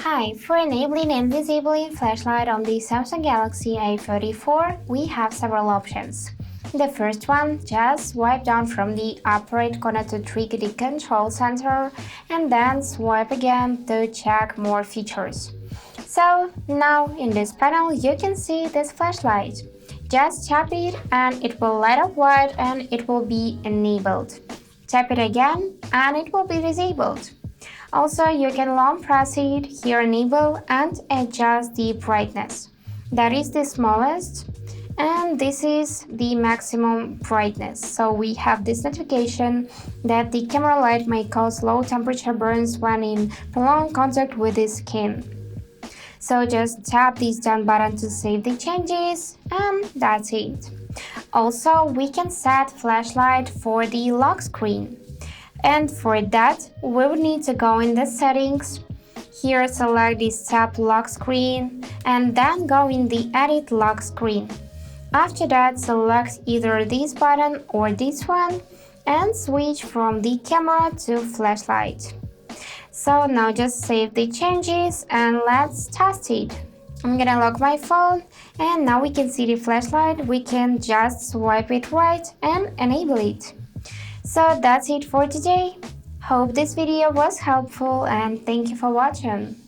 Hi, for enabling and disabling flashlight on the Samsung Galaxy A34, we have several options. The first one, just swipe down from the upper right corner to trigger the control center and then swipe again to check more features. So now in this panel you can see this flashlight. Just tap it and it will light up white and it will be enabled. Tap it again and it will be disabled. Also, you can long press it, here enable and adjust the brightness. That is the smallest and this is the maximum brightness. So we have this notification that the camera light may cause low temperature burns when in prolonged contact with the skin. So just tap this down button to save the changes and that's it. Also, we can set flashlight for the lock screen. And for that, we would need to go in the settings. Here select the tap lock screen and then go in the edit lock screen. After that, select either this button or this one and switch from the camera to flashlight. So now just save the changes and let's test it. I'm gonna lock my phone and now we can see the flashlight. We can just swipe it right and enable it. So that's it for today. Hope this video was helpful and thank you for watching.